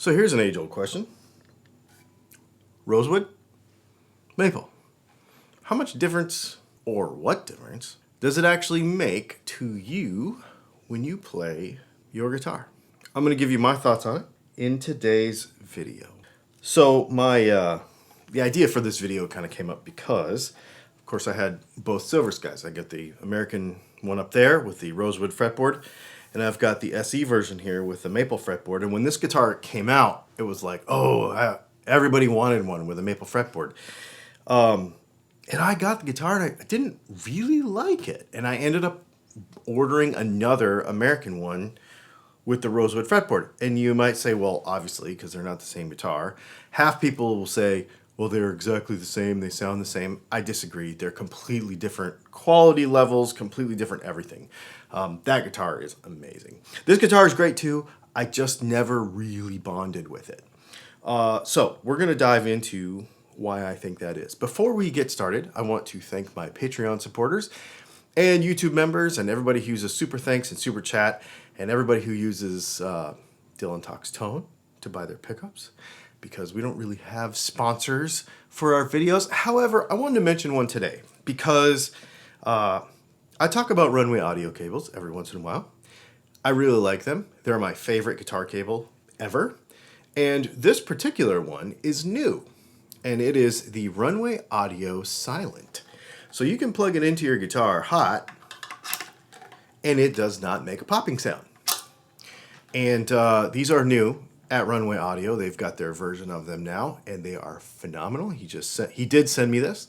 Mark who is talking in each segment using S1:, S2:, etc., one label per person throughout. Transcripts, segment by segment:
S1: So here's an age-old question. Rosewood? Maple? How much difference, or what difference, does it actually make to you when you play your guitar? I'm going to give you my thoughts on it in today's video. So the idea for this video kind of came up because, of course, I had both silver skies. I got the American one up there with the Rosewood fretboard, and I've got the SE version here with the maple fretboard. And when this guitar came out, it was like, everybody wanted one with a maple fretboard. And I got the guitar and I didn't really like it. And I ended up ordering another American one with the Rosewood fretboard. And you might say, well, obviously, because they're not the same guitar. Half people will say, well, they're exactly the same, they sound the same. I disagree. They're completely different quality levels, completely different everything. That guitar is amazing. This guitar is great too. I just never really bonded with it. So we're going to dive into why I think that is. Before we get started, I want to thank my Patreon supporters and YouTube members and everybody who uses Super Thanks and Super Chat and everybody who uses Dylan Talks Tone to buy their pickups, because we don't really have sponsors for our videos. However, I wanted to mention one today because I talk about Runway audio cables every once in a while. I really like them. They're my favorite guitar cable ever. And this particular one is new, and it is the Runway Audio Silent. So you can plug it into your guitar hot, and it does not make a popping sound. And these are new at Runway Audio. They've got their version of them now, and they are phenomenal. He did send me this,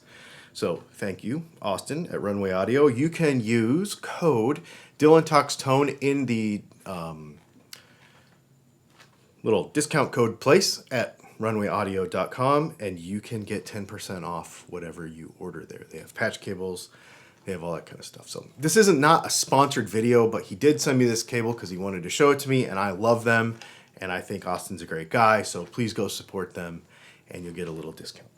S1: so thank you, Austin at Runway Audio. You can use code Dylan Talks Tone in the little discount code place at runwayaudio.com, and you can get 10% off whatever you order there. They have patch cables, they have all that kind of stuff. So this isn't not a sponsored video, but he did send me this cable because he wanted to show it to me, and I love them, and I think Austin's a great guy, so please go support them, and you'll get a little discount.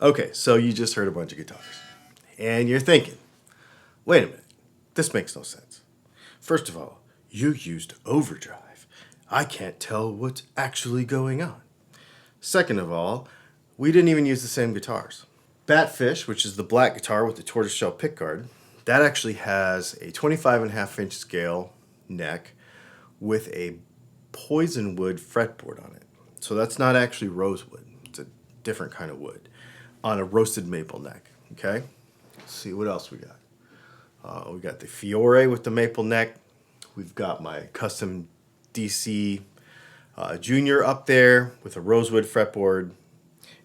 S1: Okay, so you just heard a bunch of guitars. And you're thinking, wait a minute, this makes no sense. First of all, you used overdrive. I can't tell what's actually going on. Second of all, we didn't even use the same guitars. Batfish, which is the black guitar with the tortoiseshell pickguard, that actually has a 25.5-inch scale neck with a poison wood fretboard on it. So that's not actually rosewood. It's a different kind of wood on a roasted maple neck. Okay? Let's see what else we got. We got the Fiore with the maple neck. We've got my custom DC Junior up there with a rosewood fretboard.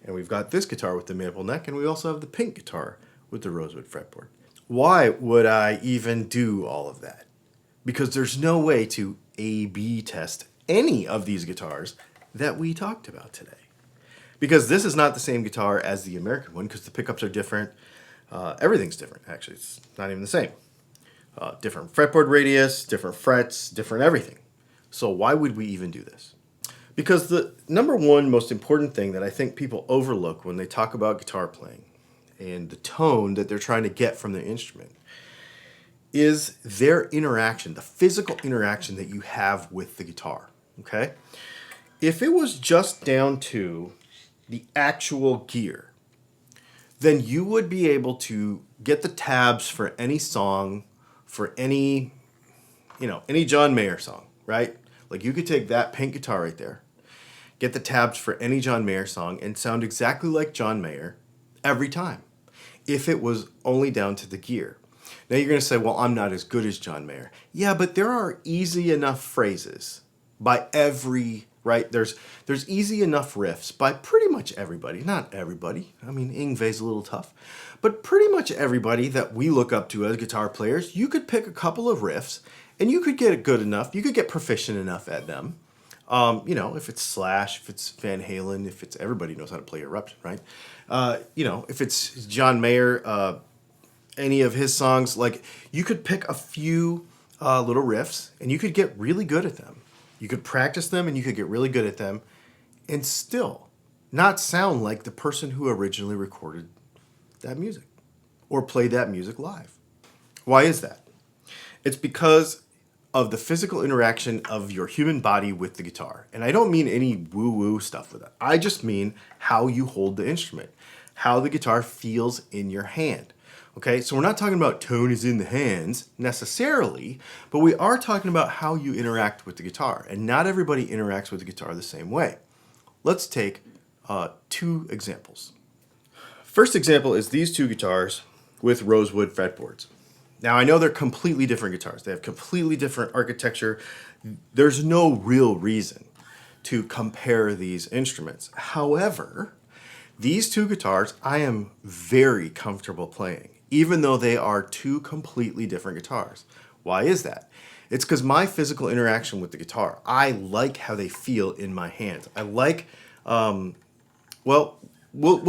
S1: And we've got this guitar with the maple neck. And we also have the pink guitar with the rosewood fretboard. Why would I even do all of that? Because there's no way to A/B test any of these guitars that we talked about today. Because this is not the same guitar as the American one, because the pickups are different. Everything's different, actually. It's not even the same. Different fretboard radius, different frets, different everything. So why would we even do this? Because the number one most important thing that I think people overlook when they talk about guitar playing and the tone that they're trying to get from the instrument is their interaction, the physical interaction that you have with the guitar, okay? If it was just down to the actual gear, then you would be able to get the tabs for any song, for any John Mayer song, right? Like you could take that pink guitar right there, get the tabs for any John Mayer song and sound exactly like John Mayer every time, if it was only down to the gear. Now you're going to say, well, I'm not as good as John Mayer. Yeah, but there are easy enough phrases by every, right? There's easy enough riffs by pretty much everybody. Not everybody. I mean, Yngwie's a little tough. But pretty much everybody that we look up to as guitar players, you could pick a couple of riffs and you could get it good enough. You could get proficient enough at them. If it's Slash, if it's Van Halen, if it's everybody knows how to play Eruption, right? If it's John Mayer, any of his songs, like you could pick a few little riffs and you could get really good at them. You could practice them and you could get really good at them and still not sound like the person who originally recorded that music or played that music live. Why is that? It's because of the physical interaction of your human body with the guitar. And I don't mean any woo-woo stuff with that. I just mean how you hold the instrument, how the guitar feels in your hand. Okay, so we're not talking about tone is in the hands necessarily, but we are talking about how you interact with the guitar. And not everybody interacts with the guitar the same way. Let's take two examples. First example is these two guitars with rosewood fretboards. Now, I know they're completely different guitars. They have completely different architecture. There's no real reason to compare these instruments. However, these two guitars I am very comfortable playing, even though they are two completely different guitars. Why is that? It's because my physical interaction with the guitar, I like how they feel in my hands. I like, we'll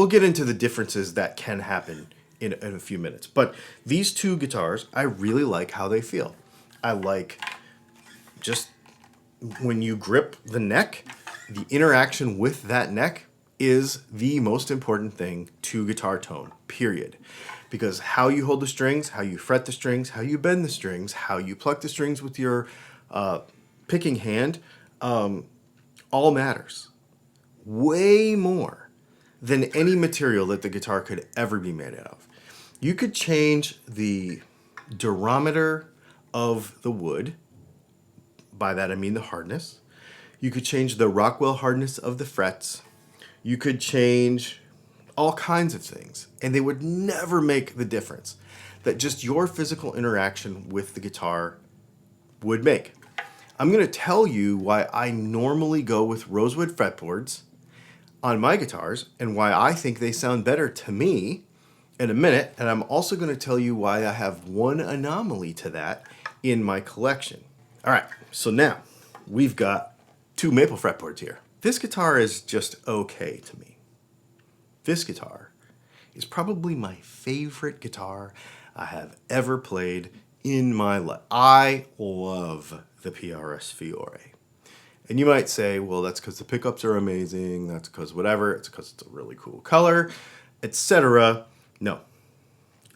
S1: get into the differences that can happen in a few minutes. But these two guitars, I really like how they feel. I like just when you grip the neck, the interaction with that neck is the most important thing to guitar tone, period. Because how you hold the strings, how you fret the strings, how you bend the strings, how you pluck the strings with your picking hand, all matters. Way more than any material that the guitar could ever be made out of. You could change the durometer of the wood. By that I mean the hardness. You could change the Rockwell hardness of the frets. You could change all kinds of things, and they would never make the difference that just your physical interaction with the guitar would make. I'm going to tell you why I normally go with rosewood fretboards on my guitars and why I think they sound better to me in a minute, and I'm also going to tell you why I have one anomaly to that in my collection. All right, so now we've got two maple fretboards here. This guitar is just okay to me. This guitar is probably my favorite guitar I have ever played in my life. I love the PRS Fiore. And you might say, well, that's because the pickups are amazing. That's because whatever. It's because it's a really cool color. etc. No.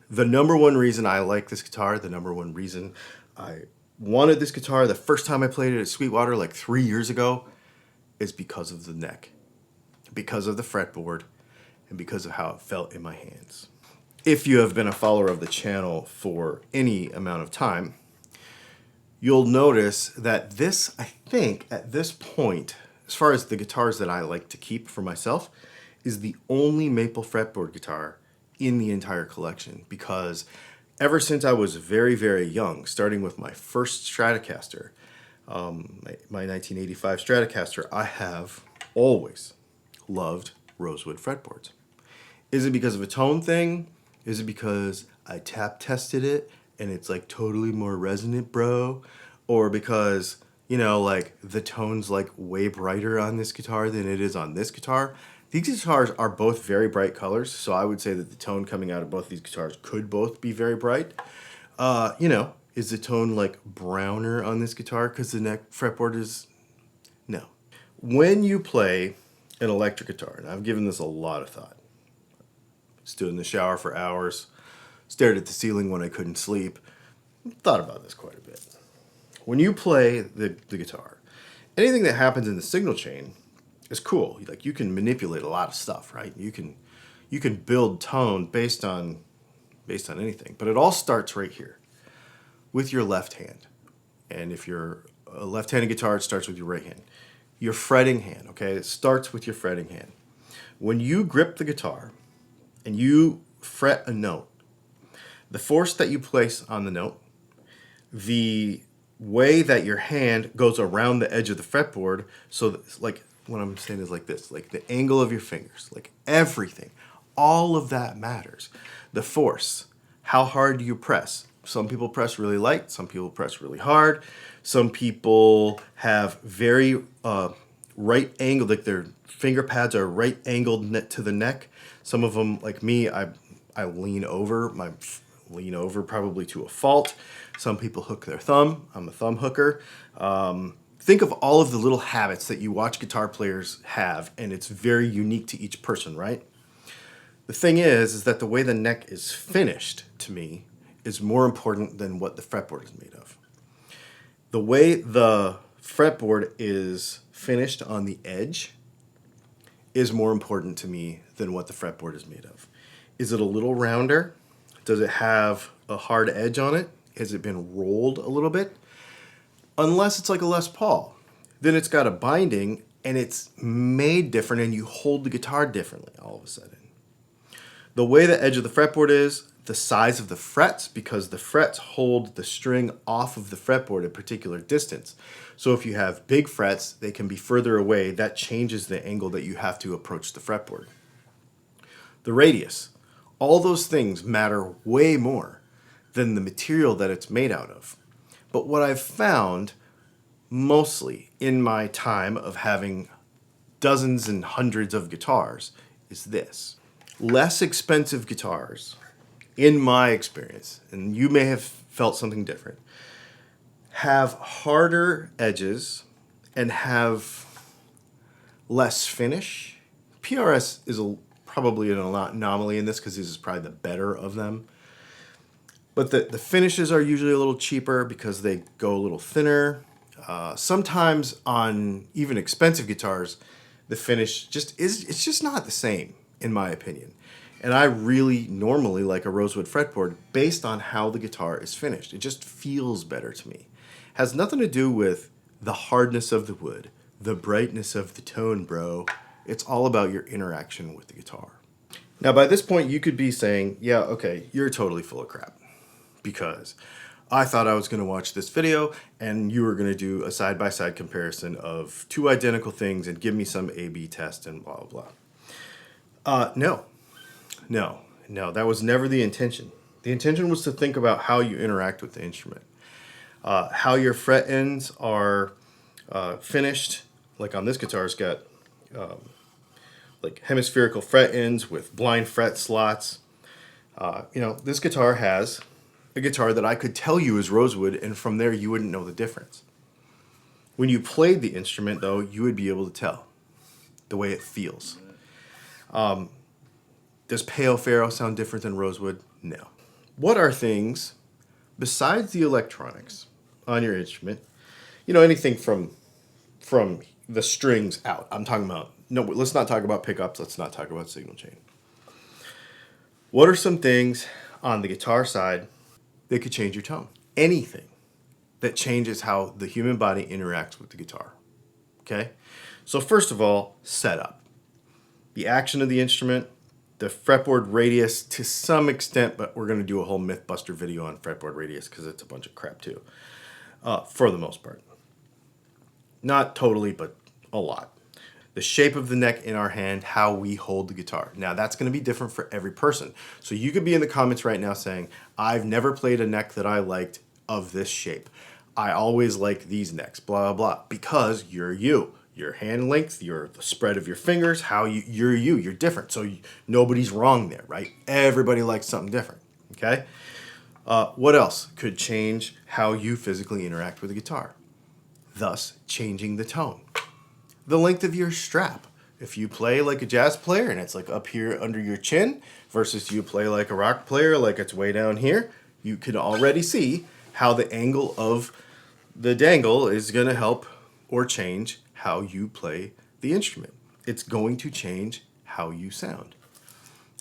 S1: The number one reason I like this guitar, the number one reason I wanted this guitar the first time I played it at Sweetwater like 3 years ago is because of the neck, because of the fretboard, and because of how it felt in my hands. If you have been a follower of the channel for any amount of time, you'll notice that this, I think, at this point, as far as the guitars that I like to keep for myself, is the only maple fretboard guitar in the entire collection, because ever since I was very, very young, starting with my first Stratocaster, my 1985 Stratocaster, I have always loved Rosewood fretboards. Is it because of a tone thing? Is it because I tap tested it and it's like totally more resonant, bro? Or because, you know, like the tone's like way brighter on this guitar than it is on this guitar? These guitars are both very bright colors, so I would say that the tone coming out of both these guitars could both be very bright. You know, is the tone like browner on this guitar because the neck fretboard is... No. When you play an electric guitar, and I've given this a lot of thought, stood in the shower for hours, stared at the ceiling when I couldn't sleep, thought about this quite a bit. When you play the guitar, anything that happens in the signal chain is cool. Like, you can manipulate a lot of stuff, right? You can build tone based on anything. But it all starts right here with your left hand. And if you're a left-handed guitar, it starts with your right hand. Your fretting hand, okay? It starts with your fretting hand. When you grip the guitar and you fret a note, the force that you place on the note, the way that your hand goes around the edge of the fretboard, so that, like, what I'm saying is like this, like the angle of your fingers, like everything, all of that matters. The force, how hard do you press? Some people press really light, some people press really hard. Some people have very right angle, like their finger pads are right angled to the neck. Some of them, like me, I lean over, probably to a fault. Some people hook their thumb. I'm a thumb hooker. Think of all of the little habits that you watch guitar players have, and it's very unique to each person, right? The thing is that the way the neck is finished, to me, is more important than what the fretboard is made of. The way the fretboard is finished on the edge is more important to me than what the fretboard is made of. Is it a little rounder? Does it have a hard edge on it? Has it been rolled a little bit? Unless it's like a Les Paul, then it's got a binding and it's made different and you hold the guitar differently all of a sudden. The way the edge of the fretboard is, the size of the frets, because the frets hold the string off of the fretboard a particular distance. So if you have big frets, they can be further away. That changes the angle that you have to approach the fretboard. The radius, all those things matter way more than the material that it's made out of. But what I've found mostly in my time of having dozens and hundreds of guitars is this. Less expensive guitars, in my experience, and you may have felt something different, have harder edges and have less finish. PRS is probably an anomaly in this because this is probably the better of them. But the finishes are usually a little cheaper because they go a little thinner. Sometimes on even expensive guitars, the finish it's just not the same, in my opinion. And I really normally like a Rosewood fretboard based on how the guitar is finished. It just feels better to me. Has nothing to do with the hardness of the wood, the brightness of the tone, bro. It's all about your interaction with the guitar. Now, by this point, you could be saying, yeah, okay, you're totally full of crap. Because I thought I was going to watch this video and you were going to do a side-by-side comparison of two identical things and give me some A/B test and blah, blah, blah. No, that was never the intention. The intention was to think about how you interact with the instrument. How your fret ends are finished. Like on this guitar, it's got like hemispherical fret ends with blind fret slots. This guitar has a guitar that I could tell you is Rosewood, and from there you wouldn't know the difference. When you played the instrument, though, you would be able to tell the way it feels. Does Pale Pharaoh sound different than Rosewood? No. What are things, besides the electronics on your instrument, anything from the strings out? I'm talking about, no, let's not talk about pickups. Let's not talk about signal chain. What are some things on the guitar side that could change your tone? Anything that changes how the human body interacts with the guitar. Okay? So first of all, setup. The action of the instrument, the fretboard radius to some extent, but we're going to do a whole Mythbuster video on fretboard radius because it's a bunch of crap too, for the most part. Not totally, but a lot. The shape of the neck in our hand, how we hold the guitar. Now that's going to be different for every person. So you could be in the comments right now saying, I've never played a neck that I liked of this shape. I always like these necks, blah, blah, blah. Because you're you. Your hand length, the spread of your fingers, you're you. You're different. So nobody's wrong there, right? Everybody likes something different, okay? What else could change how you physically interact with the guitar? Thus, changing the tone. The length of your strap. If you play like a jazz player and it's like up here under your chin versus you play like a rock player like it's way down here, you can already see how the angle of the dangle is going to help or change how you play the instrument. It's going to change how you sound,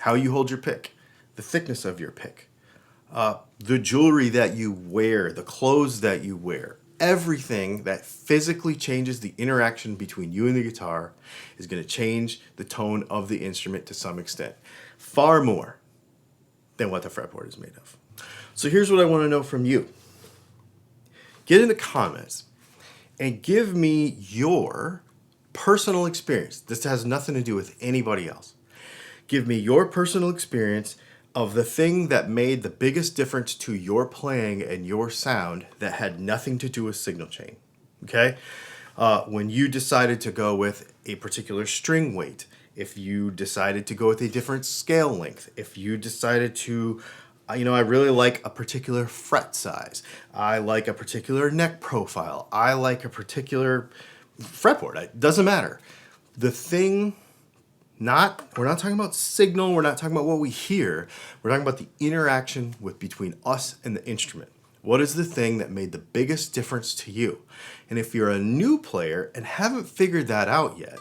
S1: how you hold your pick, the thickness of your pick, the jewelry that you wear, the clothes that you wear. Everything that physically changes the interaction between you and the guitar is going to change the tone of the instrument to some extent. Far more than what the fretboard is made of. So here's what I want to know from you. Get in the comments and give me your personal experience. This has nothing to do with anybody else. Give me your personal experience of the thing that made the biggest difference to your playing and your sound that had nothing to do with signal chain, okay? When you decided to go with a particular string weight, if you decided to go with a different scale length, if you decided to, I really like a particular fret size, I like a particular neck profile, I like a particular fretboard, it doesn't matter. The thing... we're not talking about signal, we're not talking about what we hear, we're talking about the interaction between us and the instrument. What is the thing that made the biggest difference to you? And if you're a new player and haven't figured that out yet,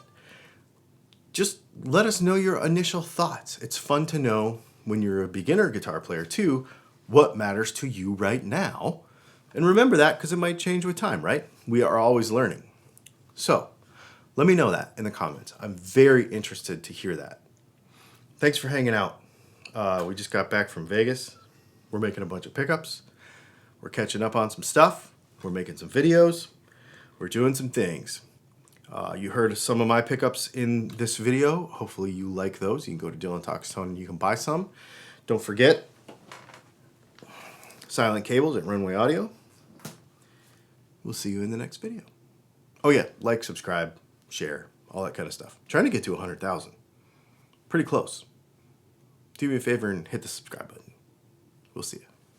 S1: just let us know your initial thoughts. It's fun to know when you're a beginner guitar player too, what matters to you right now. And remember that because it might change with time, right? We are always learning. So, let me know that in the comments. I'm very interested to hear that. Thanks for hanging out. We just got back from Vegas. We're making a bunch of pickups. We're catching up on some stuff. We're making some videos. We're doing some things. You heard some of my pickups in this video. Hopefully you like those. You can go to Dylan Talks Tone and you can buy some. Don't forget, silent cables at Runway Audio. We'll see you in the next video. Oh yeah, like, subscribe, share, all that kind of stuff. Trying to get to 100,000. Pretty close. Do me a favor and hit the subscribe button. We'll see you.